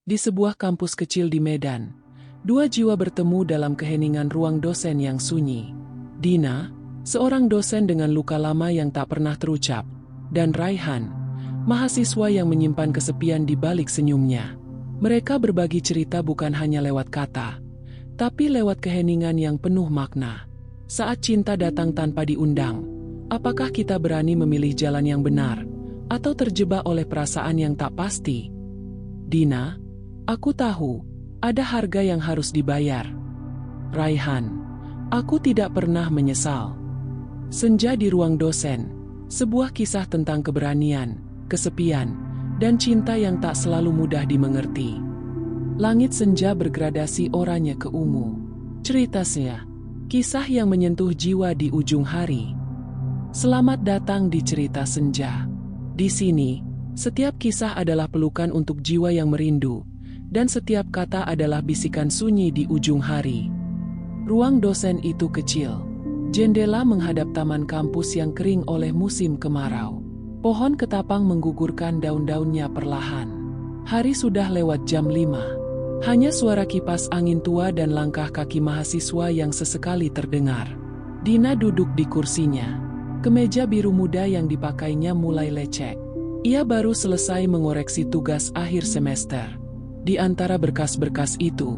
Di sebuah kampus kecil di Medan, dua jiwa bertemu dalam keheningan ruang dosen yang sunyi. Dina, seorang dosen dengan luka lama yang tak pernah terucap, dan Raihan, mahasiswa yang menyimpan kesepian di balik senyumnya. Mereka berbagi cerita bukan hanya lewat kata, tapi lewat keheningan yang penuh makna. Saat cinta datang tanpa diundang, apakah kita berani memilih jalan yang benar, atau terjebak oleh perasaan yang tak pasti? Dina, aku tahu, ada harga yang harus dibayar. Raihan, aku tidak pernah menyesal. Senja di ruang dosen, sebuah kisah tentang keberanian, kesepian, dan cinta yang tak selalu mudah dimengerti. Langit senja bergradasi oranye ke ungu. Ceritanya, kisah yang menyentuh jiwa di ujung hari. Selamat datang di Cerita Senja. Di sini, setiap kisah adalah pelukan untuk jiwa yang merindu, dan setiap kata adalah bisikan sunyi di ujung hari. Ruang dosen itu kecil. Jendela menghadap taman kampus yang kering oleh musim kemarau. Pohon ketapang menggugurkan daun-daunnya perlahan. Hari sudah lewat jam 5. Hanya suara kipas angin tua dan langkah kaki mahasiswa yang sesekali terdengar. Dina duduk di kursinya. Kemeja biru muda yang dipakainya mulai lecek. Ia baru selesai mengoreksi tugas akhir semester. Di antara berkas-berkas itu,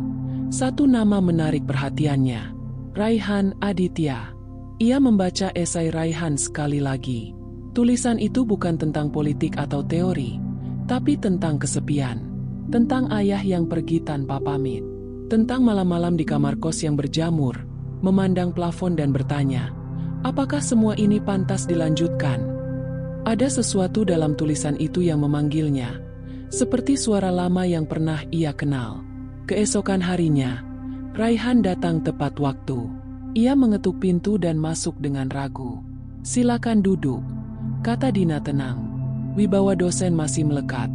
satu nama menarik perhatiannya. Raihan Aditya. Ia membaca esai Raihan sekali lagi. Tulisan itu bukan tentang politik atau teori, tapi tentang kesepian. Tentang ayah yang pergi tanpa pamit. Tentang malam-malam di kamar kos yang berjamur, memandang plafon dan bertanya, apakah semua ini pantas dilanjutkan? Ada sesuatu dalam tulisan itu yang memanggilnya, seperti suara lama yang pernah ia kenal. Keesokan harinya, Raihan datang tepat waktu. Ia mengetuk pintu dan masuk dengan ragu. Silakan duduk, kata Dina tenang. Wibawa dosen masih melekat,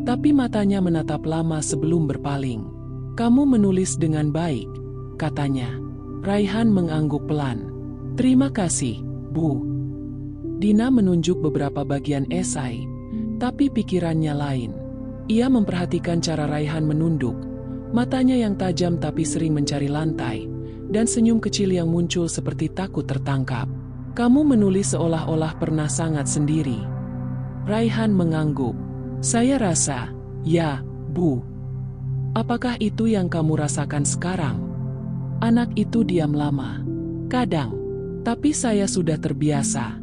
tapi matanya menatap lama sebelum berpaling. Kamu menulis dengan baik, katanya. Raihan mengangguk pelan. Terima kasih, Bu. Dina menunjuk beberapa bagian esai, tapi pikirannya lain. Ia memperhatikan cara Raihan menunduk, matanya yang tajam tapi sering mencari lantai, dan senyum kecil yang muncul seperti takut tertangkap. Kamu menulis seolah-olah pernah sangat sendiri. Raihan mengangguk. Saya rasa, ya, Bu. Apakah itu yang kamu rasakan sekarang? Anak itu diam lama. Kadang, tapi saya sudah terbiasa.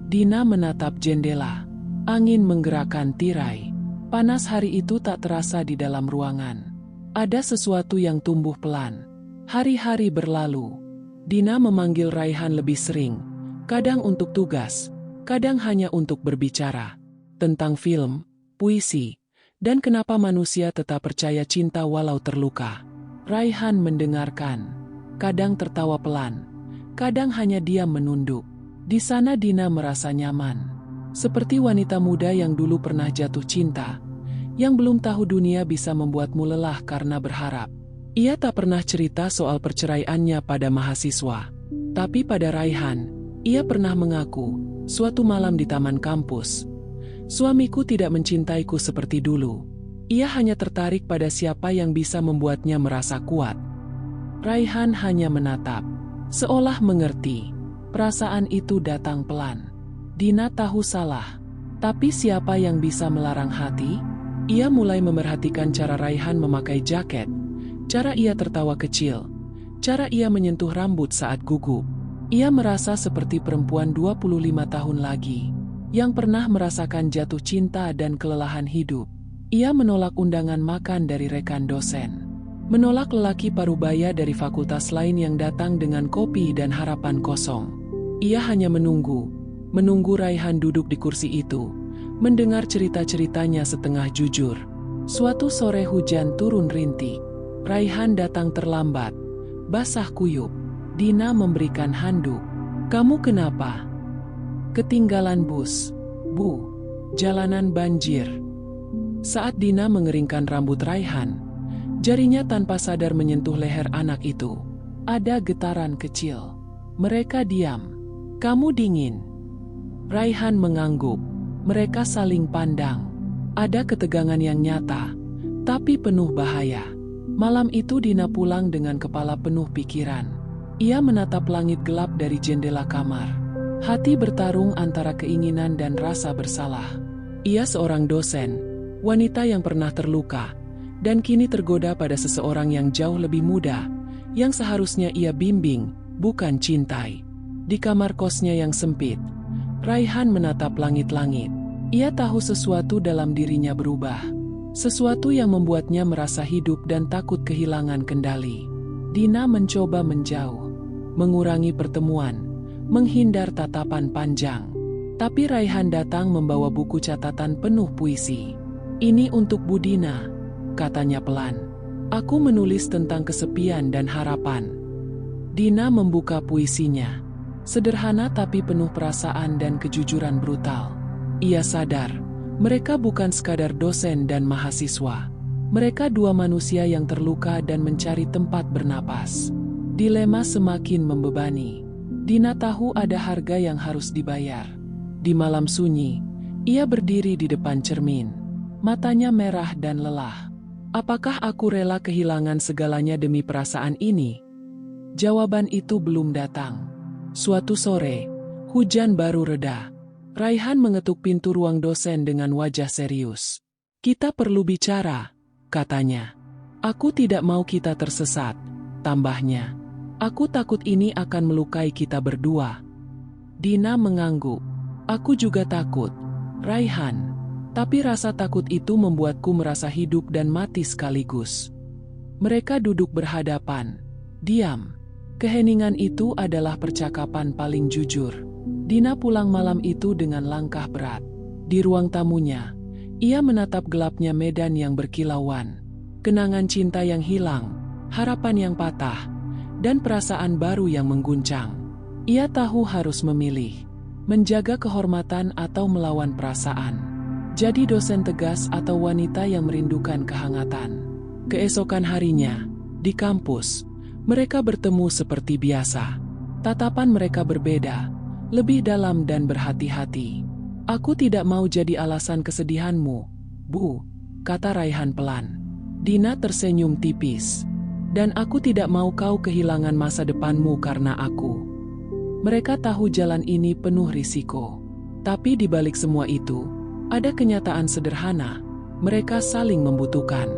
Dina menatap jendela. Angin menggerakkan tirai. Panas hari itu tak terasa di dalam ruangan. Ada sesuatu yang tumbuh pelan. Hari-hari berlalu. Dina memanggil Raihan lebih sering. Kadang untuk tugas, kadang hanya untuk berbicara. Tentang film, puisi, dan kenapa manusia tetap percaya cinta walau terluka. Raihan mendengarkan. Kadang tertawa pelan. Kadang hanya diam menunduk. Di sana Dina merasa nyaman. Seperti wanita muda yang dulu pernah jatuh cinta, yang belum tahu dunia bisa membuatmu lelah karena berharap. Ia tak pernah cerita soal perceraiannya pada mahasiswa. Tapi pada Raihan, ia pernah mengaku, suatu malam di taman kampus, suamiku tidak mencintaiku seperti dulu. Ia hanya tertarik pada siapa yang bisa membuatnya merasa kuat. Raihan hanya menatap, seolah mengerti. Perasaan itu datang pelan. Dina tahu salah, tapi siapa yang bisa melarang hati? Ia mulai memerhatikan cara Raihan memakai jaket, cara ia tertawa kecil, cara ia menyentuh rambut saat gugup. Ia merasa seperti perempuan 25 tahun lagi, yang pernah merasakan jatuh cinta dan kelelahan hidup. Ia menolak undangan makan dari rekan dosen. Menolak lelaki parubaya dari fakultas lain yang datang dengan kopi dan harapan kosong. Ia hanya menunggu Raihan duduk di kursi itu, mendengar cerita-ceritanya setengah jujur. Suatu sore hujan turun rintik. Raihan datang terlambat, basah kuyup. Dina memberikan handuk. Kamu kenapa? Ketinggalan bus, Bu. Jalanan banjir. Saat Dina mengeringkan rambut Raihan, jarinya tanpa sadar menyentuh leher anak itu. Ada getaran kecil. Mereka diam. Kamu dingin. Raihan mengangguk. Mereka saling pandang. Ada ketegangan yang nyata, tapi penuh bahaya. Malam itu Dina pulang dengan kepala penuh pikiran. Ia menatap langit gelap dari jendela kamar. Hati bertarung antara keinginan dan rasa bersalah. Ia seorang dosen, wanita yang pernah terluka, dan kini tergoda pada seseorang yang jauh lebih muda, yang seharusnya ia bimbing, bukan cintai. Di kamar kosnya yang sempit, Raihan menatap langit-langit. Ia tahu sesuatu dalam dirinya berubah. Sesuatu yang membuatnya merasa hidup dan takut kehilangan kendali. Dina mencoba menjauh, mengurangi pertemuan, menghindar tatapan panjang. Tapi Raihan datang membawa buku catatan penuh puisi. "Ini untuk Bu Dina," katanya pelan. "Aku menulis tentang kesepian dan harapan." Dina membuka puisinya. Sederhana tapi penuh perasaan dan kejujuran brutal. Ia sadar, mereka bukan sekadar dosen dan mahasiswa. Mereka dua manusia yang terluka dan mencari tempat bernapas. Dilema semakin membebani. Dina tahu ada harga yang harus dibayar. Di malam sunyi, ia berdiri di depan cermin. Matanya merah dan lelah. Apakah aku rela kehilangan segalanya demi perasaan ini? Jawaban itu belum datang. Suatu sore, hujan baru reda. Raihan mengetuk pintu ruang dosen dengan wajah serius. "Kita perlu bicara," katanya. "Aku tidak mau kita tersesat," tambahnya. "Aku takut ini akan melukai kita berdua." Dina mengangguk. "Aku juga takut, Raihan. Tapi rasa takut itu membuatku merasa hidup dan mati sekaligus." Mereka duduk berhadapan, diam. Keheningan itu adalah percakapan paling jujur. Dina pulang malam itu dengan langkah berat. Di ruang tamunya, ia menatap gelapnya medan yang berkilauan. Kenangan cinta yang hilang, harapan yang patah, dan perasaan baru yang mengguncang. Ia tahu harus memilih, menjaga kehormatan atau melawan perasaan. Jadi dosen tegas atau wanita yang merindukan kehangatan. Keesokan harinya, di kampus, mereka bertemu seperti biasa. Tatapan mereka berbeda, lebih dalam dan berhati-hati. "Aku tidak mau jadi alasan kesedihanmu, Bu," kata Raihan pelan. Dina tersenyum tipis. "Dan aku tidak mau kau kehilangan masa depanmu karena aku." Mereka tahu jalan ini penuh risiko. Tapi di balik semua itu, ada kenyataan sederhana. Mereka saling membutuhkan.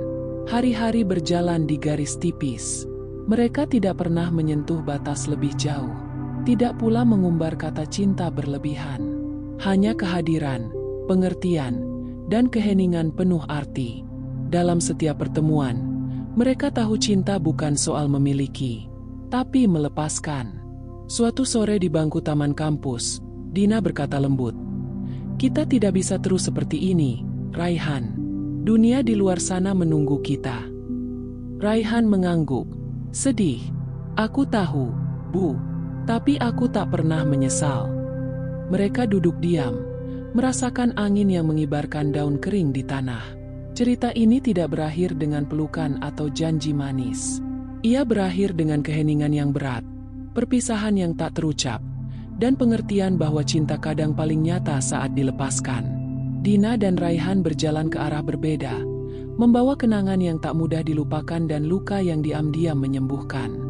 Hari-hari berjalan di garis tipis. Mereka tidak pernah menyentuh batas lebih jauh. Tidak pula mengumbar kata cinta berlebihan. Hanya kehadiran, pengertian, dan keheningan penuh arti. Dalam setiap pertemuan, mereka tahu cinta bukan soal memiliki, tapi melepaskan. Suatu sore di bangku taman kampus, Dina berkata lembut, "Kita tidak bisa terus seperti ini, Raihan. Dunia di luar sana menunggu kita." Raihan mengangguk, sedih. "Aku tahu, Bu. Tapi aku tak pernah menyesal." Mereka duduk diam, merasakan angin yang mengibarkan daun kering di tanah. Cerita ini tidak berakhir dengan pelukan atau janji manis. Ia berakhir dengan keheningan yang berat, perpisahan yang tak terucap, dan pengertian bahwa cinta kadang paling nyata saat dilepaskan. Dina dan Raihan berjalan ke arah berbeda, membawa kenangan yang tak mudah dilupakan dan luka yang diam-diam menyembuhkan.